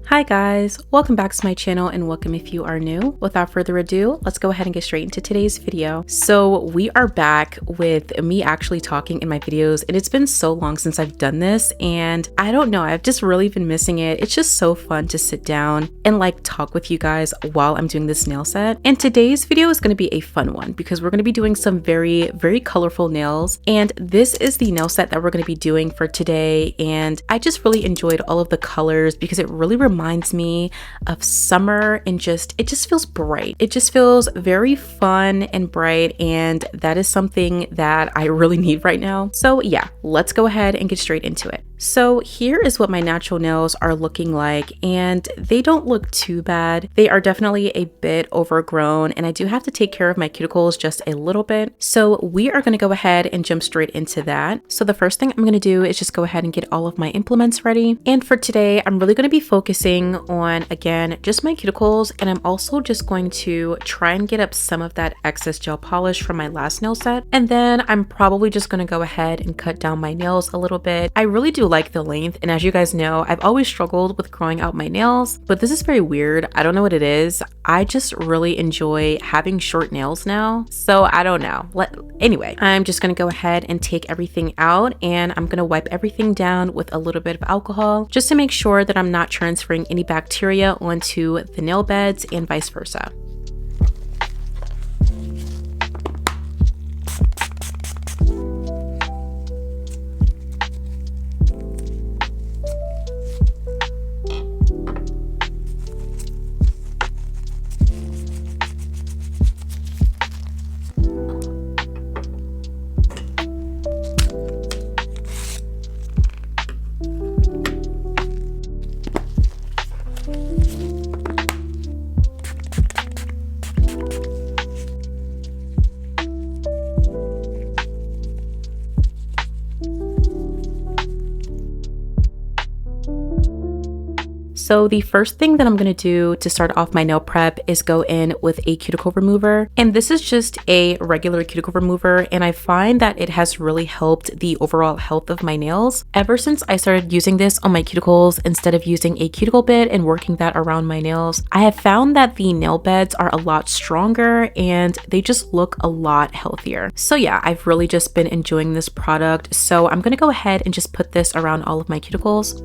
Hi guys, welcome back to my channel and welcome if you are new. Without further ado, let's go ahead and get straight into today's video. So we are back with me actually talking in my videos, and it's been so long since I've done this and I don't know, I've just really been missing it. It's just so fun to sit down and like talk with you guys while I'm doing this nail set. And today's video is going to be a fun one because we're going to be doing some very colorful nails, and this is the nail set that we're going to be doing for today. And I just really enjoyed all of the colors because it really reminds me of summer, and it just feels bright. It just feels very fun and bright, and that is something that I really need right now. So yeah, let's go ahead and get straight into it. So here is what my natural nails are looking like, and they don't look too bad. They are definitely a bit overgrown, and I do have to take care of my cuticles just a little bit. So we are going to go ahead and jump straight into that. So the first thing I'm going to do is just go ahead and get all of my implements ready. And for today, I'm really going to be focusing on, again, just my cuticles, and I'm also just going to try and get up some of that excess gel polish from my last nail set. And then I'm probably just going to go ahead and cut down my nails a little bit. I really do like the length, and as you guys know, I've always struggled with growing out my nails, but this is very weird. I don't know what it is. I just really enjoy having short nails now, so I don't know. Anyway, I'm just gonna go ahead and take everything out, and I'm gonna wipe everything down with a little bit of alcohol just to make sure that I'm not transferring any bacteria onto the nail beds and vice versa. So the first thing that I'm going to do to start off my nail prep is go in with a cuticle remover. And this is just a regular cuticle remover, and I find that it has really helped the overall health of my nails. Ever since I started using this on my cuticles instead of using a cuticle bit and working that around my nails, I have found that the nail beds are a lot stronger and they just look a lot healthier. So yeah, I've really just been enjoying this product. So I'm going to go ahead and just put this around all of my cuticles.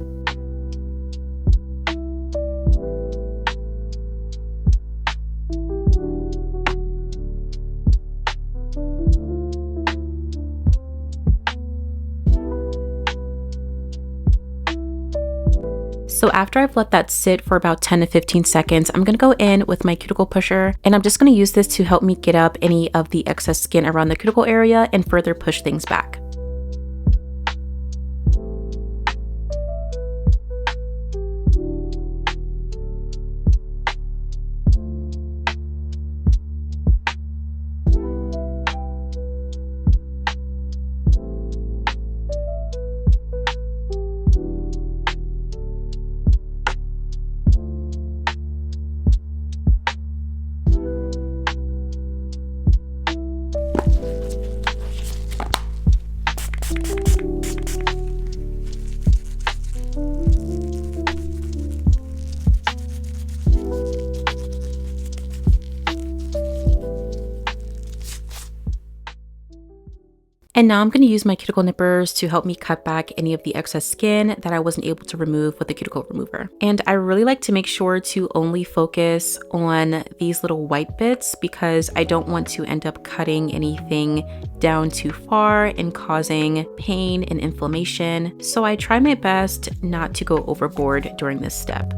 So after I've let that sit for about 10 to 15 seconds, I'm going to go in with my cuticle pusher, and I'm just going to use this to help me get up any of the excess skin around the cuticle area and further push things back. And now I'm going to use my cuticle nippers to help me cut back any of the excess skin that I wasn't able to remove with the cuticle remover. And I really like to make sure to only focus on these little white bits because I don't want to end up cutting anything down too far and causing pain and inflammation. So I try my best not to go overboard during this step.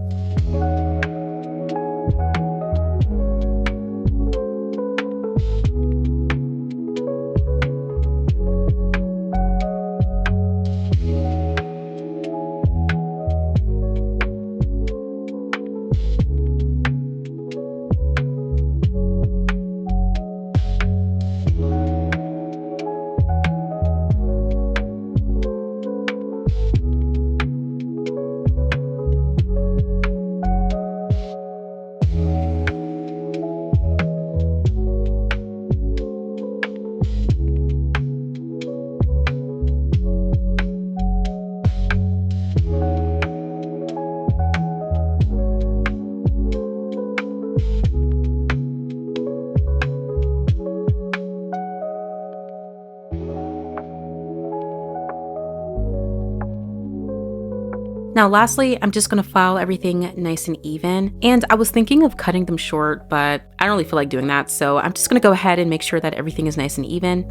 Now lastly, I'm just gonna file everything nice and even. And I was thinking of cutting them short, but I don't really feel like doing that. So I'm just gonna go ahead and make sure that everything is nice and even.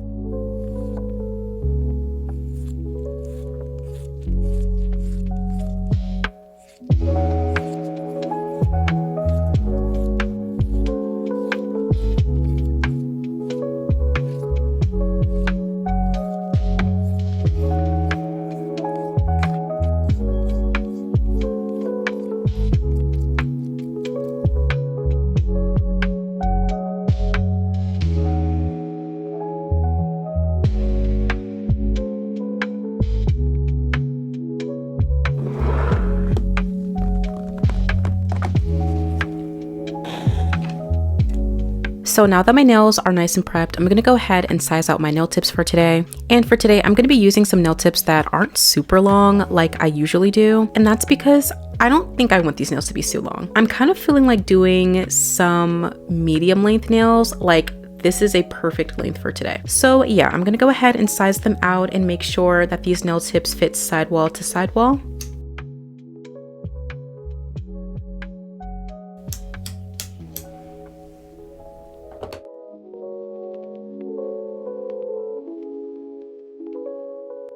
So now that my nails are nice and prepped, I'm going to go ahead and size out my nail tips for today. And for today, I'm going to be using some nail tips that aren't super long like I usually do. And that's because I don't think I want these nails to be too long. I'm kind of feeling like doing some medium length nails, like this is a perfect length for today. So yeah, I'm going to go ahead and size them out and make sure that these nail tips fit sidewall to sidewall.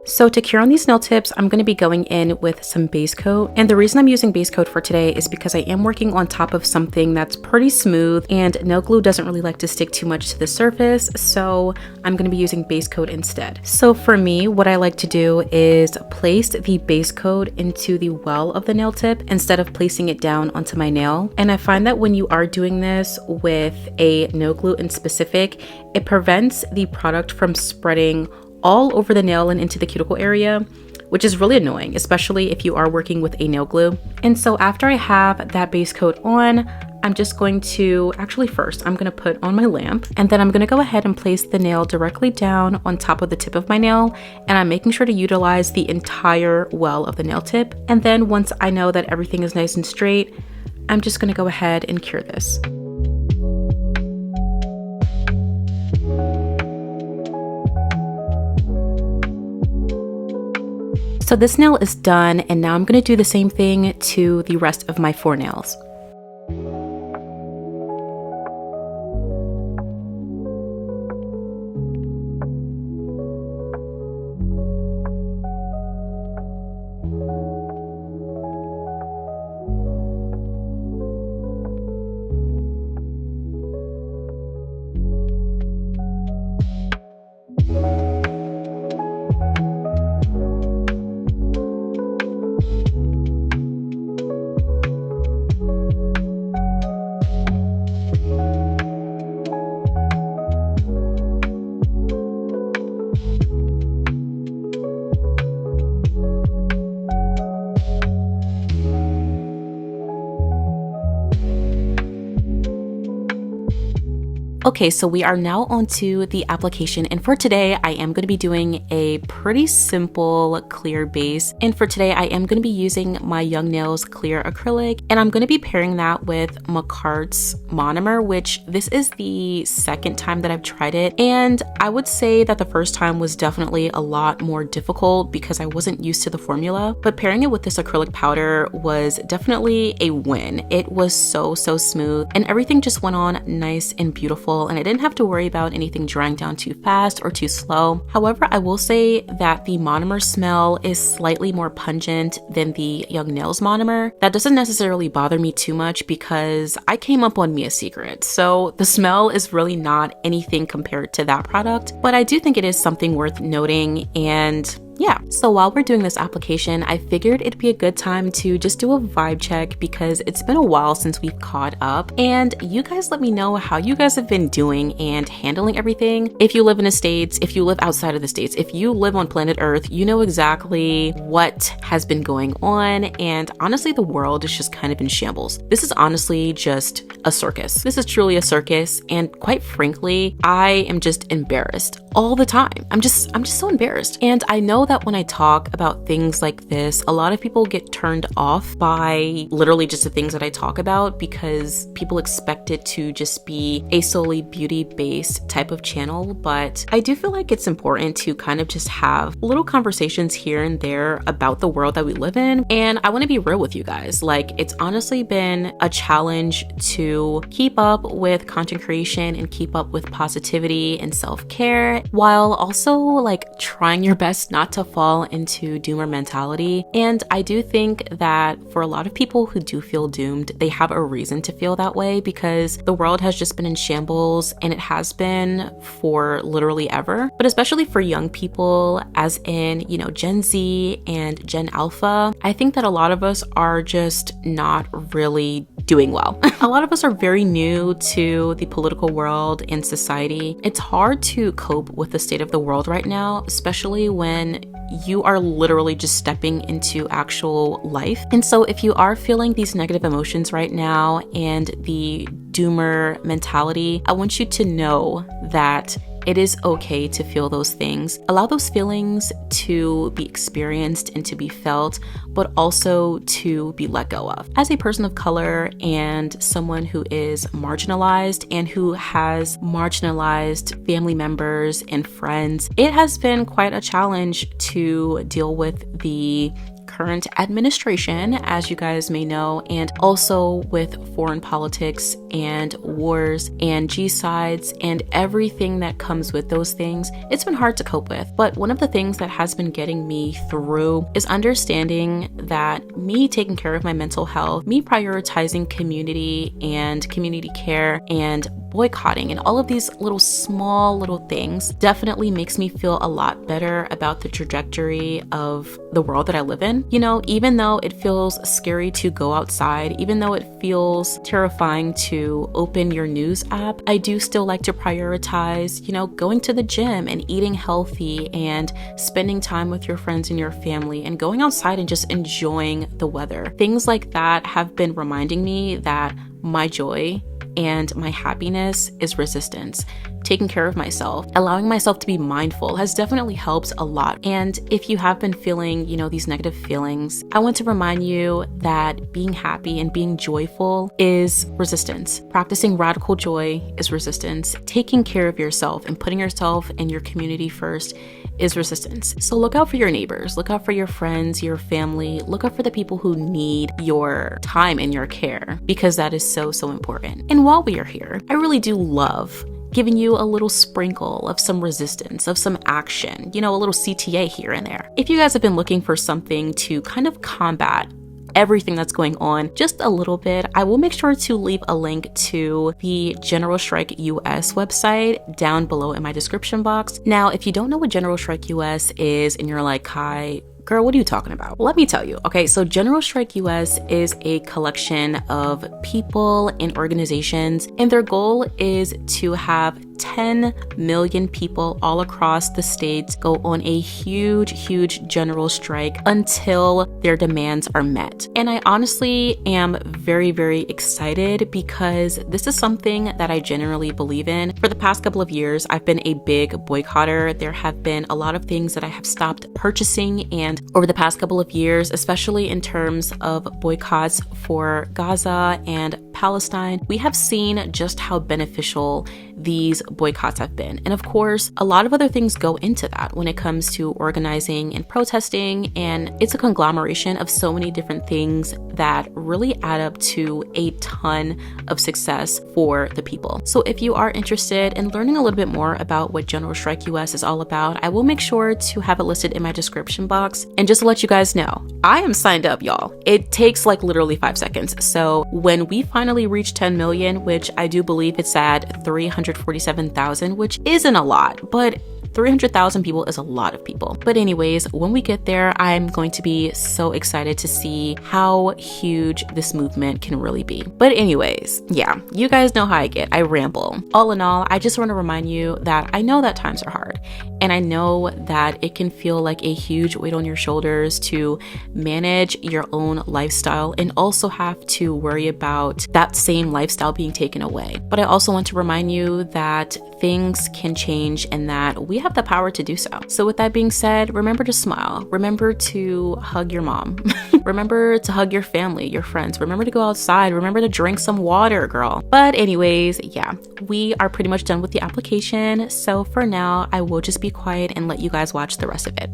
So to cure on these nail tips, I'm going to be going in with some base coat. And the reason I'm using base coat for today is because I am working on top of something that's pretty smooth and nail glue doesn't really like to stick too much to the surface. So I'm going to be using base coat instead. So for me, what I like to do is place the base coat into the well of the nail tip instead of placing it down onto my nail. And I find that when you are doing this with a nail glue in specific, it prevents the product from spreading all over the nail and into the cuticle area, which is really annoying, especially if you are working with a nail glue. And so after I have that base coat on, I'm just going to, actually first, I'm gonna put on my lamp and then I'm gonna go ahead and place the nail directly down on top of the tip of my nail. And I'm making sure to utilize the entire well of the nail tip. And then once I know that everything is nice and straight, I'm just gonna go ahead and cure this. So this nail is done, and now I'm going to do the same thing to the rest of my 4 nails. Okay, so we are now onto the application, and for today I am going to be doing a pretty simple clear base. And for today I am going to be using my Young Nails clear acrylic, and I'm going to be pairing that with Makart's monomer, which this is the second time that I've tried it. And I would say that the first time was definitely a lot more difficult because I wasn't used to the formula, but pairing it with this acrylic powder was definitely a win. It was so smooth and everything just went on nice and beautiful, and I didn't have to worry about anything drying down too fast or too slow. However, I will say that the monomer smell is slightly more pungent than the Young Nails monomer. That doesn't necessarily bother me too much because I came up on me a secret, so the smell is really not anything compared to that product, but I do think it is something worth noting. And yeah, so while we're doing this application, I figured it'd be a good time to just do a vibe check because it's been a while since we've caught up, and you guys let me know how you guys have been doing and handling everything. If you live in the States, if you live outside of the States, if you live on planet Earth, you know exactly what has been going on, and honestly, the world is just kind of in shambles. This is honestly just a circus. This is truly a circus, and quite frankly, I am just embarrassed all the time. I'm just so embarrassed, and I know that when I talk about things like this, a lot of people get turned off by literally just the things that I talk about because people expect it to just be a solely beauty-based type of channel. But I do feel like it's important to kind of just have little conversations here and there about the world that we live in. And I want to be real with you guys. Like, it's honestly been a challenge to keep up with content creation and keep up with positivity and self-care while also like trying your best not to fall into doomer mentality. And I do think that for a lot of people who do feel doomed, they have a reason to feel that way because the world has just been in shambles, and it has been for literally ever. But especially for young people, as in, you know, Gen Z and Gen Alpha, I think that a lot of us are just not really doing well. A lot of us are very new to the political world and society. It's hard to cope with the state of the world right now, especially when you are literally just stepping into actual life. And so if you are feeling these negative emotions right now and the doomer mentality, I want you to know that it is okay to feel those things. Allow those feelings to be experienced and to be felt, but also to be let go of. As a person of color and someone who is marginalized and who has marginalized family members and friends, it has been quite a challenge to deal with the current administration, as you guys may know, and also with foreign politics and wars and G-sides and everything that comes with those things. It's been hard to cope with. But one of the things that has been getting me through is understanding that me taking care of my mental health, me prioritizing community and community care and boycotting and all of these small little things definitely makes me feel a lot better about the trajectory of the world that I live in. You know, even though it feels scary to go outside, even though it feels terrifying to open your news app, I do still like to prioritize, you know, going to the gym and eating healthy and spending time with your friends and your family and going outside and just enjoying the weather. Things like that have been reminding me that my joy and my happiness is resistance. Taking care of myself, allowing myself to be mindful has definitely helped a lot. And if you have been feeling, you know, these negative feelings, I want to remind you that being happy and being joyful is resistance. Practicing radical joy is resistance. Taking care of yourself and putting yourself and your community first is resistance. So look out for your neighbors, look out for your friends, your family, look out for the people who need your time and your care, because that is so important. And while we are here, I really do love giving you a little sprinkle of some resistance, of some action, you know, a little CTA here and there. If you guys have been looking for something to kind of combat everything that's going on just a little bit, I will make sure to leave a link to the General Strike US website down below in my description box. Now, if you don't know what General Strike US is and you're like, Kai, girl, what are you talking about? Let me tell you. Okay, so General Strike US is a collection of people and organizations, and their goal is to have 10 million people all across the states go on a huge general strike until their demands are met. And I honestly am very excited because this is something that I generally believe in. For the past couple of years, I've been a big boycotter. There have been a lot of things that I have stopped purchasing, and over the past couple of years, especially in terms of boycotts for Gaza and Palestine, we have seen just how beneficial these boycotts have been. And of course, a lot of other things go into that when it comes to organizing and protesting, and it's a conglomeration of so many different things that really add up to a ton of success for the people. So if you are interested in learning a little bit more about what General Strike US is all about, I will make sure to have it listed in my description box. And just to let you guys know, I am signed up, y'all. It takes like literally 5 seconds. So when we finally reach 10 million, which I do believe it's at 347,000, which isn't a lot, but 300,000 people is a lot of people. But anyways, when we get there, I'm going to be so excited to see how huge this movement can really be. But anyways, yeah, you guys know how I get. I ramble. All in all, I just want to remind you that I know that times are hard. And I know that it can feel like a huge weight on your shoulders to manage your own lifestyle and also have to worry about that same lifestyle being taken away. But I also want to remind you that things can change and that we have the power to do so. So with that being said, remember to smile. Remember to hug your mom. Remember to hug your family, your friends. Remember to go outside. Remember to drink some water, girl. But anyways, yeah, we are pretty much done with the application. So for now, I will just be quiet and let you guys watch the rest of it.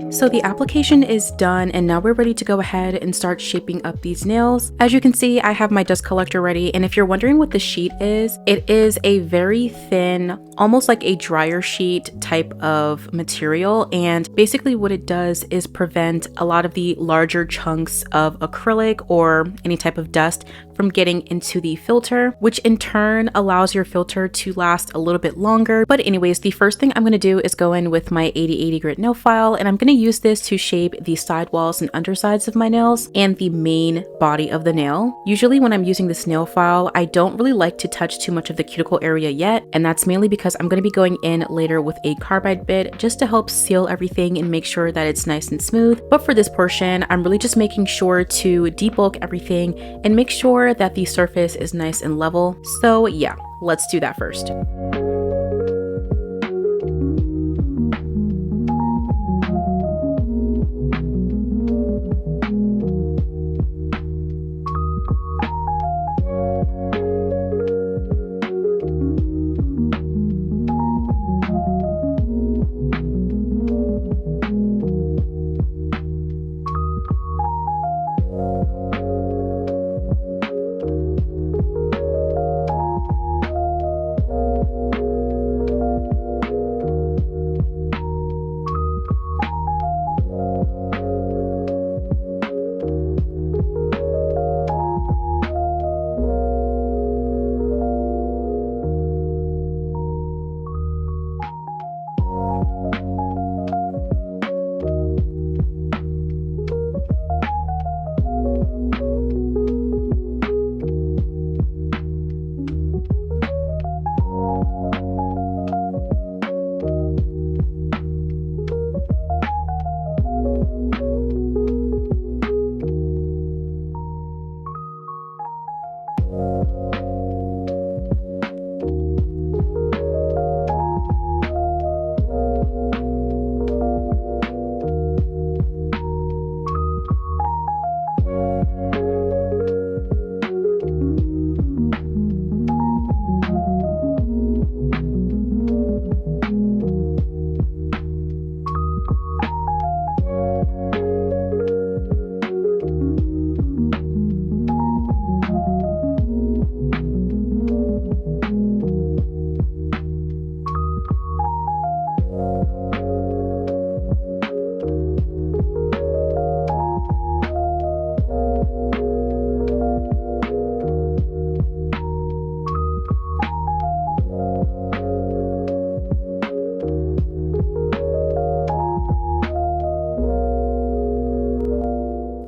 So the application is done and now we're ready to go ahead and start shaping up these nails. As you can see, I have my dust collector ready, and if you're wondering what the sheet is, it is a very thin, almost like a dryer sheet type of material, and basically what it does is prevent a lot of the larger chunks of acrylic or any type of dust from getting into the filter, which in turn allows your filter to last a little bit longer. But anyways, the first thing I'm going to do is go in with my 80/80 grit nail file, and I'm going to use this to shape the side walls and undersides of my nails and the main body of the nail. Usually when I'm using this nail file, I don't really like to touch too much of the cuticle area yet, and that's mainly because I'm going to be going in later with a carbide bit just to help seal everything and make sure that it's nice and smooth. But for this portion, I'm really just making sure to debulk everything and make sure that the surface is nice and level. So yeah, let's do that first.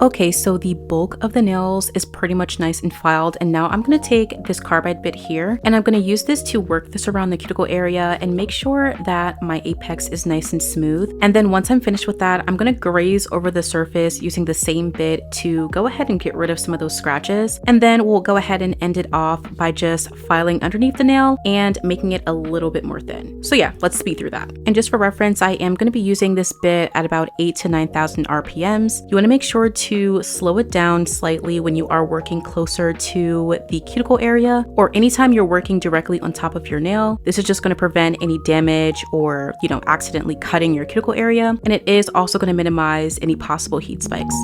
Okay, so the bulk of the nails is pretty much nice and filed, and now I'm going to take this carbide bit here and I'm going to use this to work this around the cuticle area and make sure that my apex is nice and smooth. And then once I'm finished with that, I'm going to graze over the surface using the same bit to go ahead and get rid of some of those scratches. And then we'll go ahead and end it off by just filing underneath the nail and making it a little bit more thin. So yeah, let's speed through that. And just for reference, I am going to be using this bit at about 8,000 to 9,000 RPMs. You want to make sure to slow it down slightly when you are working closer to the cuticle area, or anytime you're working directly on top of your nail. This is just going to prevent any damage or, accidentally cutting your cuticle area. And it is also going to minimize any possible heat spikes.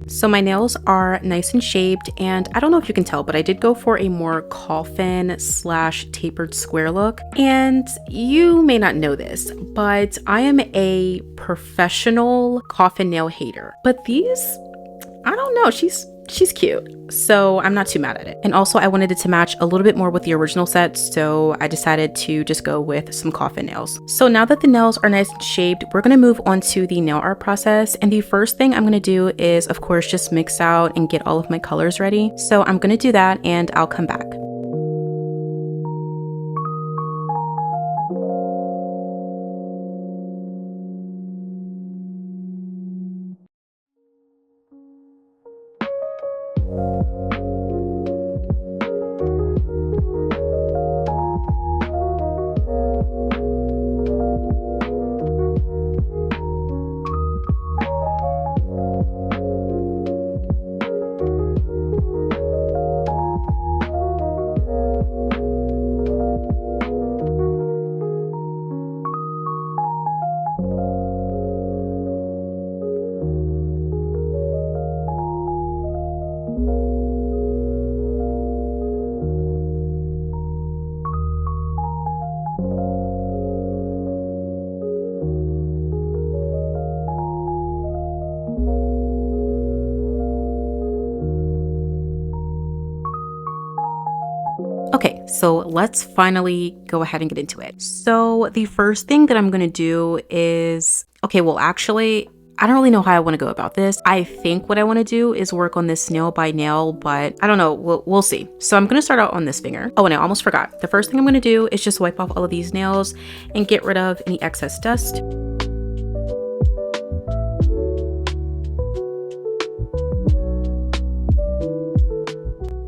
So my nails are nice and shaped, and I don't know if you can tell, but I did go for a more coffin / tapered square look. And you may not know this, but I am a professional coffin nail hater. But these, I don't know, she's cute, so I'm not too mad at it. And also I wanted it to match a little bit more with the original set, so I decided to just go with some coffin nails. So now that the nails are nice and shaped, we're gonna move on to the nail art process. And the first thing I'm gonna do is, of course, just mix out and get all of my colors ready. So I'm gonna do that and I'll come back. Okay, so let's finally go ahead and get into it. So the first thing that I'm gonna do is, okay, well actually, I don't really know how I want to go about this. I think what I want to do is work on this nail by nail, but I don't know, we'll see. So I'm going to start out on this finger. Oh, and I almost forgot. The first thing I'm going to do is just wipe off all of these nails and get rid of any excess dust.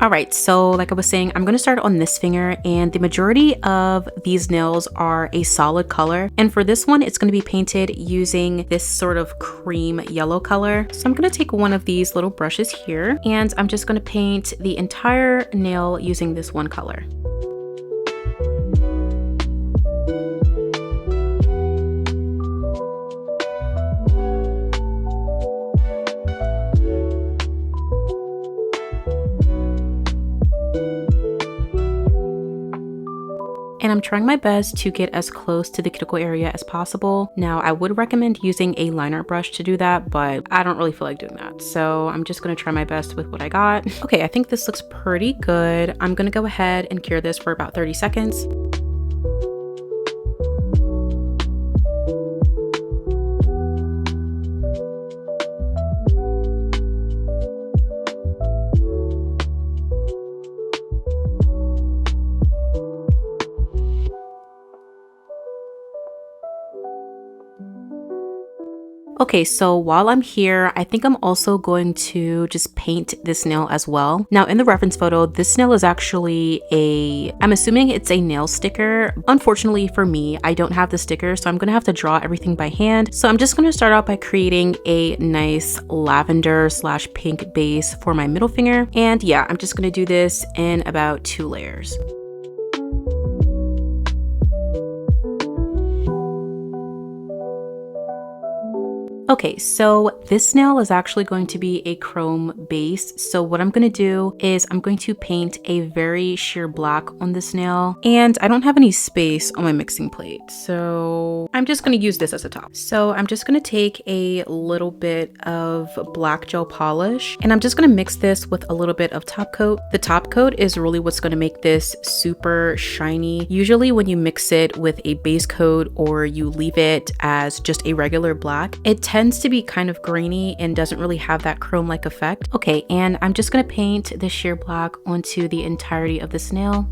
All right, so like I was saying, I'm gonna start on this finger, and the majority of these nails are a solid color. And for this one, it's gonna be painted using this sort of cream yellow color. So I'm gonna take one of these little brushes here, and I'm just gonna paint the entire nail using this one color. And I'm trying my best to get as close to the cuticle area as possible. Now, I would recommend using a liner brush to do that, but I don't really feel like doing that. So I'm just gonna try my best with what I got. Okay, I think this looks pretty good. I'm gonna go ahead and cure this for about 30 seconds. Okay, so while I'm here, I think I'm also going to just paint this nail as well. Now in the reference photo, this nail is actually I'm assuming it's a nail sticker. Unfortunately for me, I don't have the sticker, so I'm gonna have to draw everything by hand. So I'm just gonna start out by creating a nice lavender/pink base for my middle finger. And yeah, I'm just gonna do this in about 2 layers. Okay, so this nail is actually going to be a chrome base. So what I'm going to do is I'm going to paint a very sheer black on this nail. And I don't have any space on my mixing plate, so I'm just going to use this as a top. So I'm just going to take a little bit of black gel polish, and I'm just going to mix this with a little bit of top coat. The top coat is really what's going to make this super shiny. Usually when you mix it with a base coat or you leave it as just a regular black, it tends to be kind of grainy and doesn't really have that chrome-like effect. Okay, and I'm just gonna paint the sheer black onto the entirety of this nail.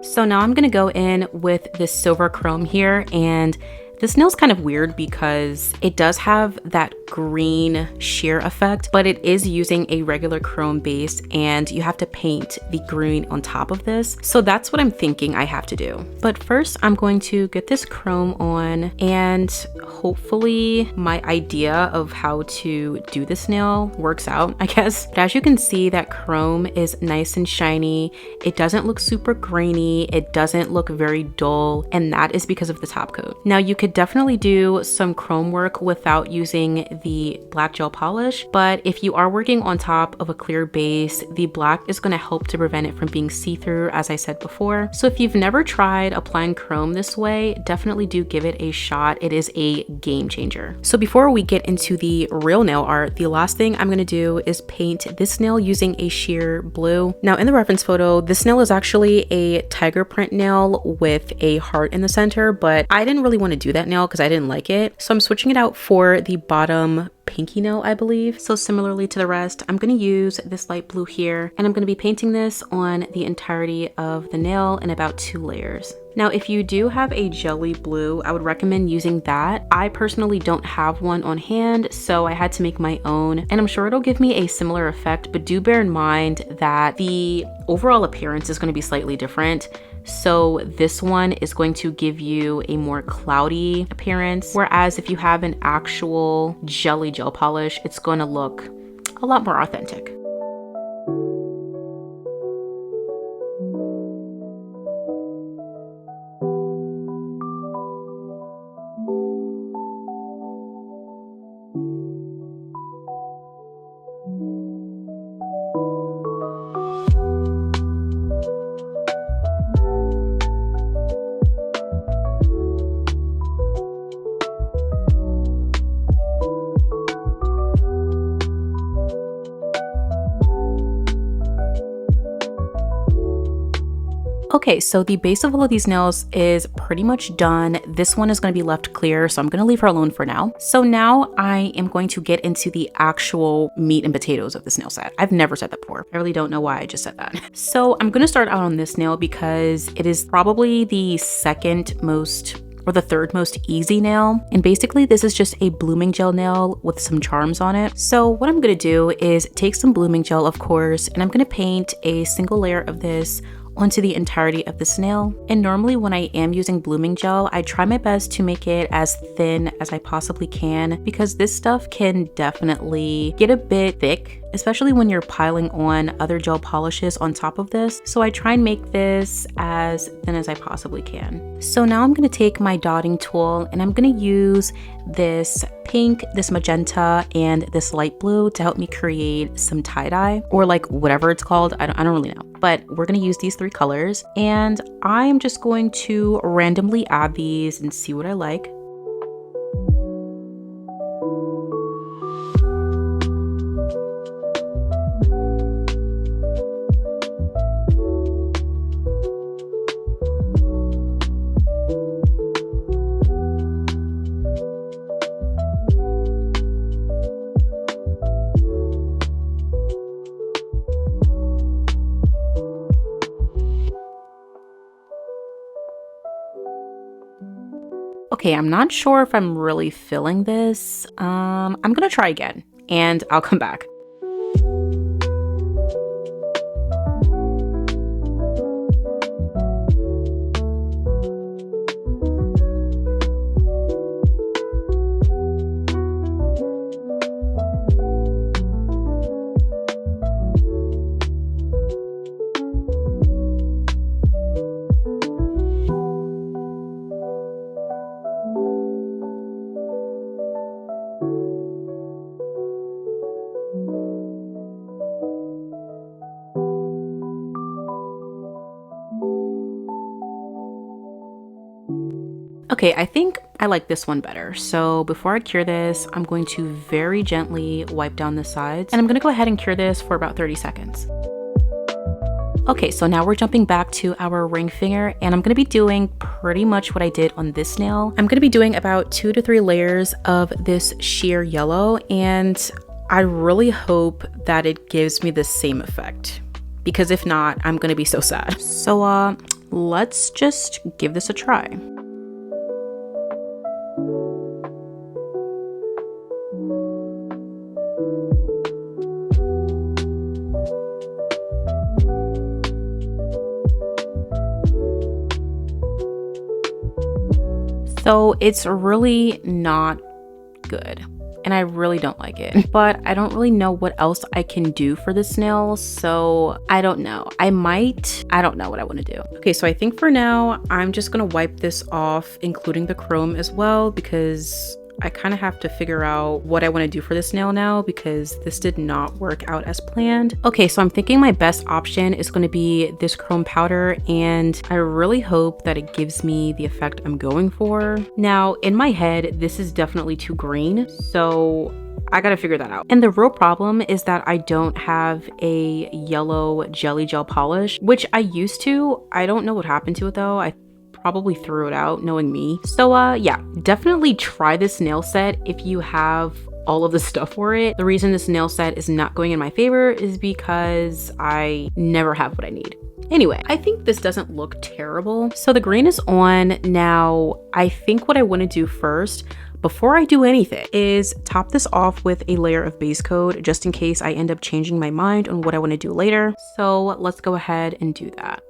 So now I'm gonna go in with this silver chrome here, and this nail's kind of weird because it does have that green sheer effect, but it is using a regular chrome base and you have to paint the green on top of this. So that's what I'm thinking I have to do. But first I'm going to get this chrome on, and hopefully my idea of how to do this nail works out, I guess. But as you can see, that chrome is nice and shiny. It doesn't look super grainy. It doesn't look very dull, and that is because of the top coat. Now you could definitely do some chrome work without using the black gel polish, but if you are working on top of a clear base, the black is going to help to prevent it from being see-through, as I said before. So if you've never tried applying chrome this way, definitely do give it a shot. It is a game changer. So before we get into the real nail art, the last thing I'm going to do is paint this nail using a sheer blue. Now in the reference photo, this nail is actually a tiger print nail with a heart in the center, but I didn't really want to do that nail because I didn't like it. So I'm switching it out for the bottom pinky nail, I believe. So similarly to the rest, I'm going to use this light blue here, and I'm going to be painting this on the entirety of the nail in about 2 layers. Now, if you do have a jelly blue, I would recommend using that. I personally don't have one on hand, so I had to make my own, and I'm sure it'll give me a similar effect, but do bear in mind that the overall appearance is going to be slightly different. So this one is going to give you a more cloudy appearance, whereas if you have an actual jelly gel polish, it's going to look a lot more authentic. Okay, so the base of all of these nails is pretty much done. This one is going to be left clear, so I'm going to leave her alone for now. So now I am going to get into the actual meat and potatoes of this nail set. I've never said that before. I really don't know why I just said that. So I'm going to start out on this nail because it is probably the second most or the third most easy nail. And basically this is just a blooming gel nail with some charms on it. So what I'm gonna do is take some blooming gel, of course, and I'm gonna paint a single layer of this onto the entirety of this nail. And normally when I am using blooming gel, I try my best to make it as thin as I possibly can because this stuff can definitely get a bit thick, especially when you're piling on other gel polishes on top of this. So I try and make this as thin as I possibly can. So now I'm gonna take my dotting tool and I'm gonna use this pink, this magenta, and this light blue to help me create some tie-dye, or like whatever it's called. I don't really know, but we're gonna use these 3 colors and I am just going to randomly add these and see what I like. Okay, I'm not sure if I'm really feeling this. I'm gonna try again and I'll come back. Okay, I think I like this one better. So before I cure this, I'm going to very gently wipe down the sides and I'm gonna go ahead and cure this for about 30 seconds. Okay, so now we're jumping back to our ring finger and I'm gonna be doing pretty much what I did on this nail. I'm gonna be doing about 2 to 3 layers of this sheer yellow and I really hope that it gives me the same effect because if not, I'm gonna be so sad. So let's just give this a try. So it's really not good and I really don't like it, but I don't really know what else I can do for this nail. So I don't know. I don't know what I want to do. Okay, so I think for now, I'm just gonna wipe this off, including the chrome as well, because I kind of have to figure out what I want to do for this nail now because this did not work out as planned. Okay, so I'm thinking my best option is going to be this chrome powder and I really hope that it gives me the effect I'm going for. Now, in my head, this is definitely too green, so I gotta figure that out. And the real problem is that I don't have a yellow jelly gel polish, which I used to. I don't know what happened to it though. I probably threw it out, knowing me. So yeah, definitely try this nail set if you have all of the stuff for it. The reason this nail set is not going in my favor is because I never have what I need. Anyway, I think this doesn't look terrible. So the green is on. Now, I think what I want to do first, before I do anything, is top this off with a layer of base coat just in case I end up changing my mind on what I want to do later. So let's go ahead and do that.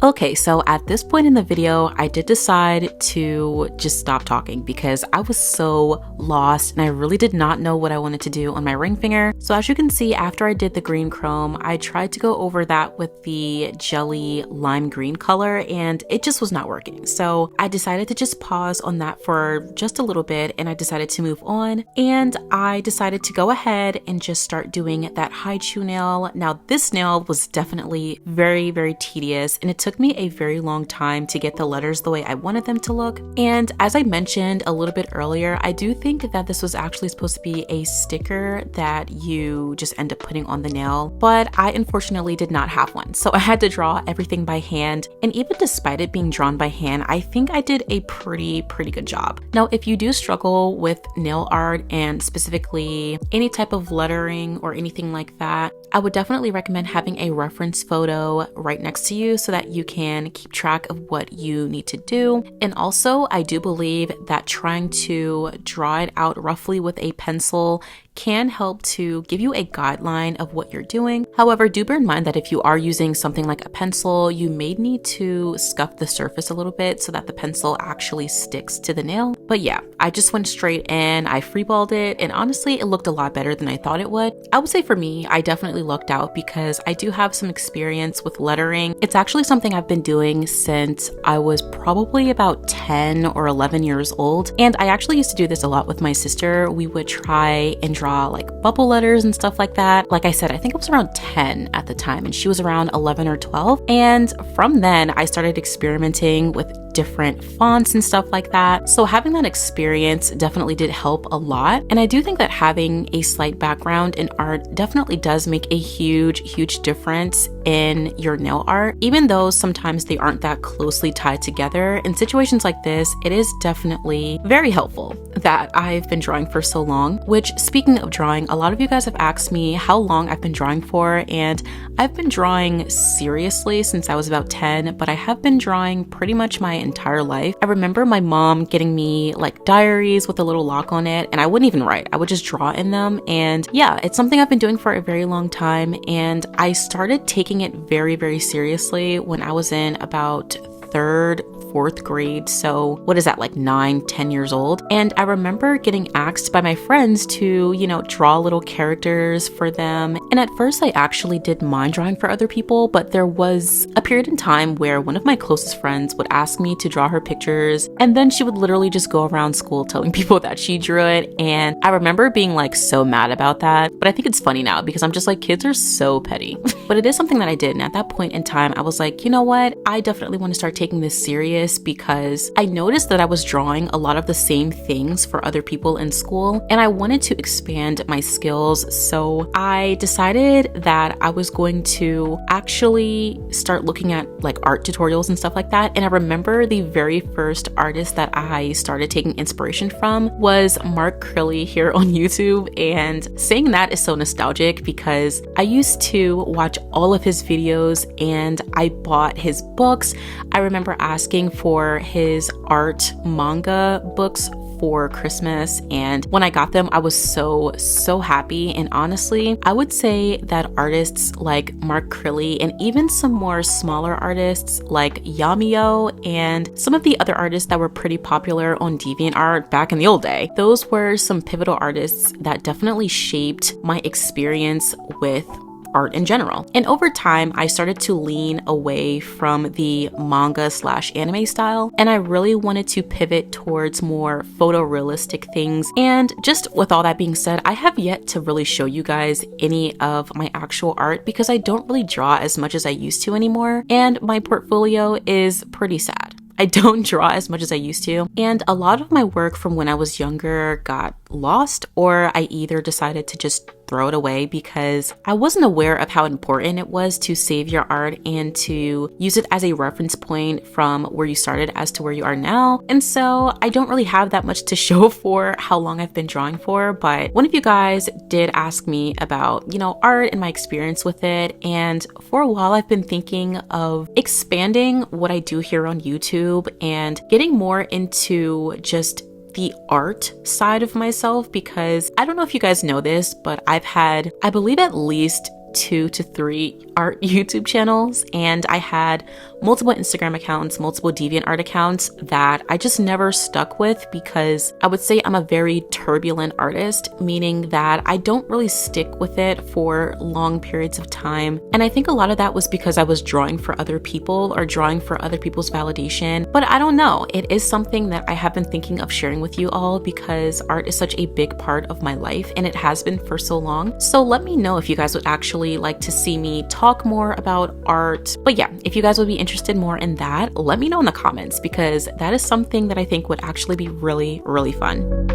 Okay, so at this point in the video, I did decide to just stop talking because I was so lost and I really did not know what I wanted to do on my ring finger. So as you can see, after I did the green chrome, I tried to go over that with the jelly lime green color and it just was not working. So I decided to just pause on that for just a little bit and I decided to move on. And I decided to go ahead and just start doing that high chew nail. Now this nail was definitely very, very tedious and it took took me a very long time to get the letters the way I wanted them to look. And as I mentioned a little bit earlier, I do think that this was actually supposed to be a sticker that you just end up putting on the nail, but I unfortunately did not have one. So I had to draw everything by hand. And even despite it being drawn by hand, I think I did a pretty good job. Now, if you do struggle with nail art and specifically any type of lettering or anything like that, I would definitely recommend having a reference photo right next to you so that you can keep track of what you need to do. And also, I do believe that trying to draw it out roughly with a pencil can help to give you a guideline of what you're doing. However, do bear in mind that if you are using something like a pencil, you may need to scuff the surface a little bit so that the pencil actually sticks to the nail. But yeah, I just went straight in, I freeballed it, and honestly, it looked a lot better than I thought it would. I would say for me, I definitely lucked out because I do have some experience with lettering. It's actually something I've been doing since I was probably about 10 or 11 years old. And I actually used to do this a lot with my sister. We would try and draw like bubble letters and stuff like that. Like I said, I think I was around 10 at the time and she was around 11 or 12. And from then I started experimenting with different fonts and stuff like that. So having that experience definitely did help a lot. And I do think that having a slight background in art definitely does make a huge difference in your nail art. Even though sometimes they aren't that closely tied together, in situations like this, it is definitely very helpful that I've been drawing for so long. Which, speaking of drawing, a lot of you guys have asked me how long I've been drawing for, and I've been drawing seriously since I was about 10, but I have been drawing pretty much my entire life. I remember my mom getting me like diaries with a little lock on it, and I wouldn't even write. I would just draw in them. And yeah, it's something I've been doing for a very long time. And I started taking it very seriously when I was in about 3rd, 4th grade. So what is that, like 9, 10 years old? And I remember getting asked by my friends to, draw little characters for them. And at first I actually did mind drawing for other people, but there was a period in time where one of my closest friends would ask me to draw her pictures. And then she would literally just go around school telling people that she drew it. And I remember being like so mad about that. But I think it's funny now because I'm just like, kids are so petty. But it is something that I did. And at that point in time, I was like, you know what? I definitely want to start taking this serious because I noticed that I was drawing a lot of the same things for other people in school and I wanted to expand my skills. So I decided that I was going to actually start looking at like art tutorials and stuff like that. And I remember the very first artist that I started taking inspiration from was Mark Acrylic here on YouTube. And saying that is so nostalgic because I used to watch all of his videos and I bought his books. I remember asking for his art manga books for Christmas, and when I got them I was so happy. And honestly, I would say that artists like Mark Acrylic and even some more smaller artists like Yamio and some of the other artists that were pretty popular on DeviantArt back in the old day, those were some pivotal artists that definitely shaped my experience with art in general. And over time, I started to lean away from the manga/anime style, and I really wanted to pivot towards more photorealistic things. And just with all that being said, I have yet to really show you guys any of my actual art because I don't really draw as much as I used to anymore, and my portfolio is pretty sad. I don't draw as much as I used to, and a lot of my work from when I was younger got lost, or I either decided to just throw it away because I wasn't aware of how important it was to save your art and to use it as a reference point from where you started as to where you are now. And so I don't really have that much to show for how long I've been drawing for, but one of you guys did ask me about, art and my experience with it. And for a while I've been thinking of expanding what I do here on YouTube and getting more into just the art side of myself, because I don't know if you guys know this, but I've had, I believe, at least 2 to 3 art YouTube channels, and I had multiple Instagram accounts, multiple DeviantArt accounts that I just never stuck with because I would say I'm a very turbulent artist, meaning that I don't really stick with it for long periods of time. And I think a lot of that was because I was drawing for other people or drawing for other people's validation. But I don't know, it is something that I have been thinking of sharing with you all because art is such a big part of my life and it has been for so long. So let me know if you guys would actually usually like to see me talk more about art. But yeah, if you guys would be interested more in that, let me know in the comments, because that is something that I think would actually be really, really fun.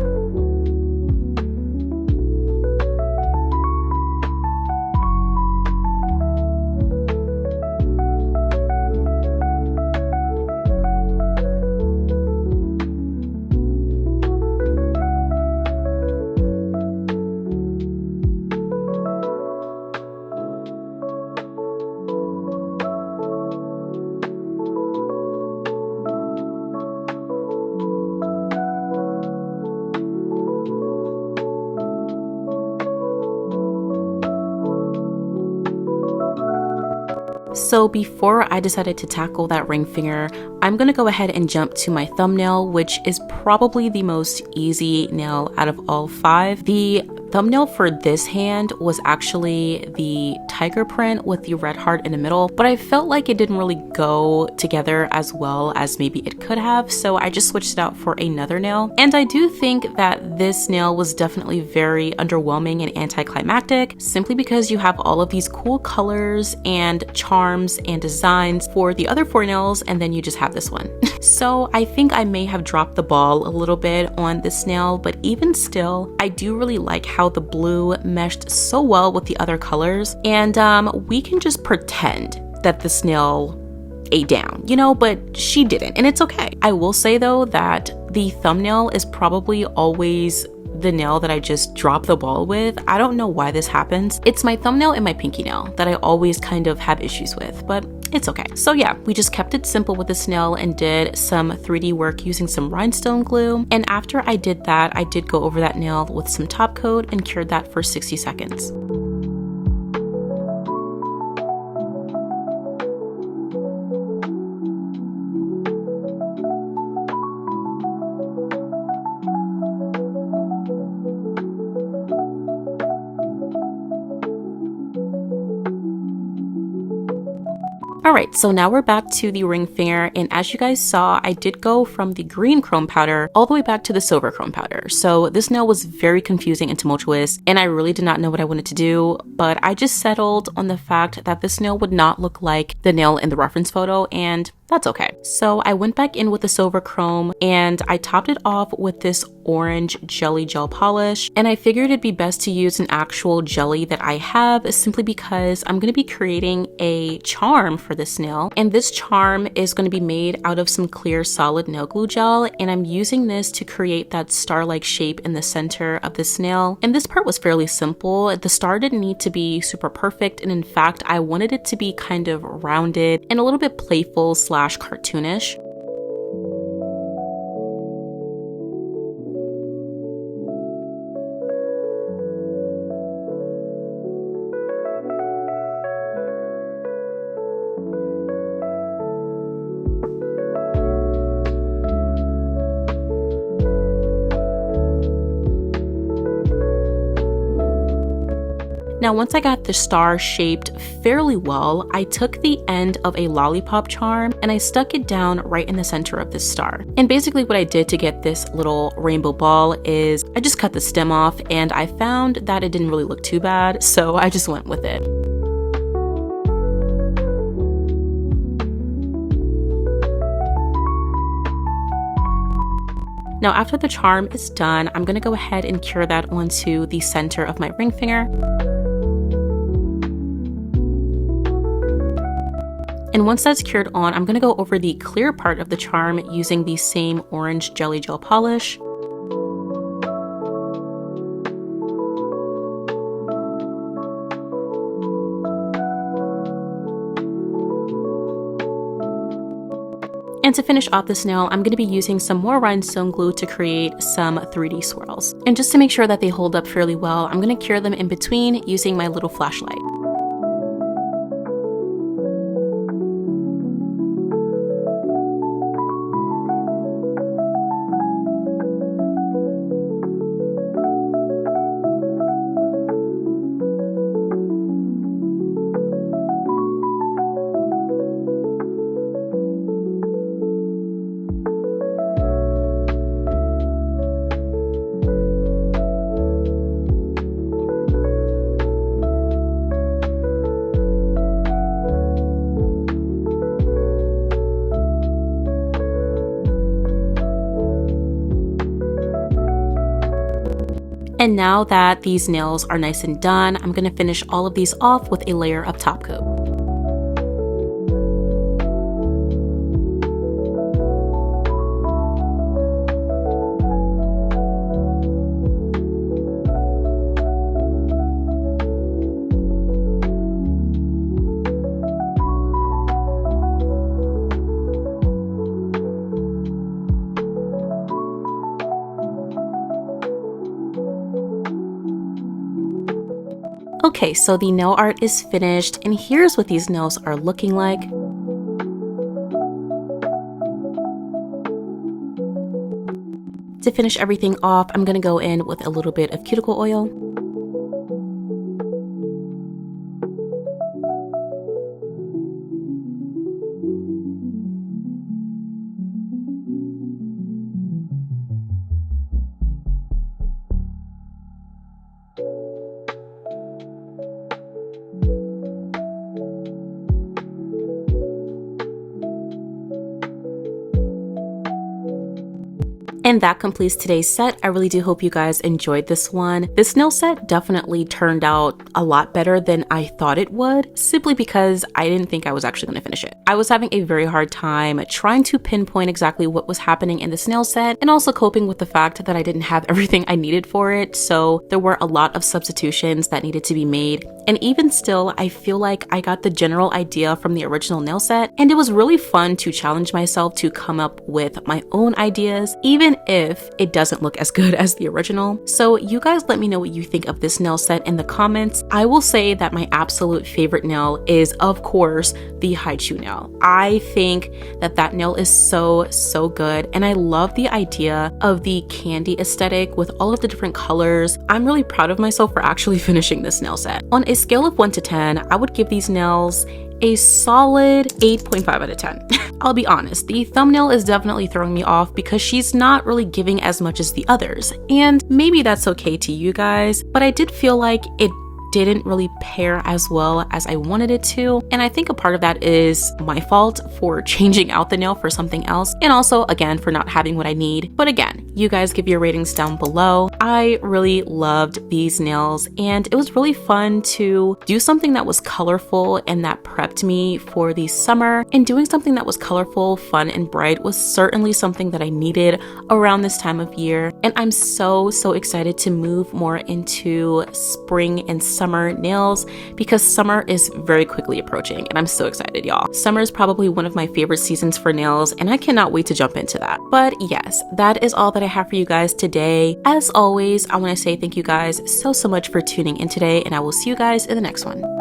So before I decided to tackle that ring finger, I'm gonna go ahead and jump to my thumbnail, which is probably the most easy nail out of all 5. The thumbnail for this hand was actually the tiger print with the red heart in the middle, but I felt like it didn't really go together as well as maybe it could have, so I just switched it out for another nail. And I do think that this nail was definitely very underwhelming and anticlimactic, simply because you have all of these cool colors and charms and designs for the other 4 nails, and then you just have this one. So I think I may have dropped the ball a little bit on this nail, but even still, I do really like how the blue meshed so well with the other colors, and we can just pretend that this nail ate down, you know, but she didn't, and it's okay. I will say though that the thumbnail is probably always the nail that I just drop the ball with. I don't know why this happens. It's my thumbnail and my pinky nail that I always kind of have issues with, but it's okay. So yeah, we just kept it simple with this nail and did some 3D work using some rhinestone glue. And after I did that, I did go over that nail with some top coat and cured that for 60 seconds. Alright, so now we're back to the ring finger, and as you guys saw, I did go from the green chrome powder all the way back to the silver chrome powder. So this nail was very confusing and tumultuous, and I really did not know what I wanted to do, but I just settled on the fact that this nail would not look like the nail in the reference photo, and that's okay. So I went back in with the silver chrome and I topped it off with this orange jelly gel polish, and I figured it'd be best to use an actual jelly that I have, simply because I'm going to be creating a charm for this nail, and this charm is going to be made out of some clear solid nail glue gel, and I'm using this to create that star-like shape in the center of this nail. And this part was fairly simple. The star didn't need to be super perfect, and in fact I wanted it to be kind of rounded and a little bit playful / cartoonish. Now, once I got the star shaped fairly well, I took the end of a lollipop charm and I stuck it down right in the center of this star. And basically what I did to get this little rainbow ball is I just cut the stem off, and I found that it didn't really look too bad, so I just went with it. Now, after the charm is done, I'm gonna go ahead and cure that onto the center of my ring finger. And once that's cured on, I'm gonna go over the clear part of the charm using the same orange jelly gel polish. And to finish off this nail, I'm going to be using some more rhinestone glue to create some 3D swirls. And just to make sure that they hold up fairly well, I'm going to cure them in between using my little flashlight. And now that these nails are nice and done, I'm going to finish all of these off with a layer of top coat. Okay, so the nail art is finished, and here's what these nails are looking like. To finish everything off, I'm gonna go in with a little bit of cuticle oil. And that completes today's set. I really do hope you guys enjoyed this one. This nail set definitely turned out a lot better than I thought it would, simply because I didn't think I was actually going to finish it. I was having a very hard time trying to pinpoint exactly what was happening in this nail set, and also coping with the fact that I didn't have everything I needed for it. So there were a lot of substitutions that needed to be made. And even still, I feel like I got the general idea from the original nail set, and it was really fun to challenge myself to come up with my own ideas, even if it doesn't look as good as the original. So you guys let me know what you think of this nail set in the comments. I will say that my absolute favorite nail is, of course, the Haichu nail. I think that that nail is so good, and I love the idea of the candy aesthetic with all of the different colors. I'm really proud of myself for actually finishing this nail set. On a scale of 1 to 10, I would give these nails a solid 8.5 out of 10. I'll be honest, the thumbnail is definitely throwing me off because she's not really giving as much as the others, and maybe that's okay to you guys, but I did feel like it didn't really pair as well as I wanted it to, and I think a part of that is my fault for changing out the nail for something else, and also again for not having what I need. But again, you guys give your ratings down below. I really loved these nails, and it was really fun to do something that was colorful and that prepped me for the summer, and doing something that was colorful, fun, and bright was certainly something that I needed around this time of year. And I'm so excited to move more into spring and summer nails because summer is very quickly approaching, and I'm so excited, y'all. Summer is probably one of my favorite seasons for nails, and I cannot wait to jump into that. But yes, that is all that I have for you guys today. As always, I want to say thank you guys so much for tuning in today, and I will see you guys in the next one.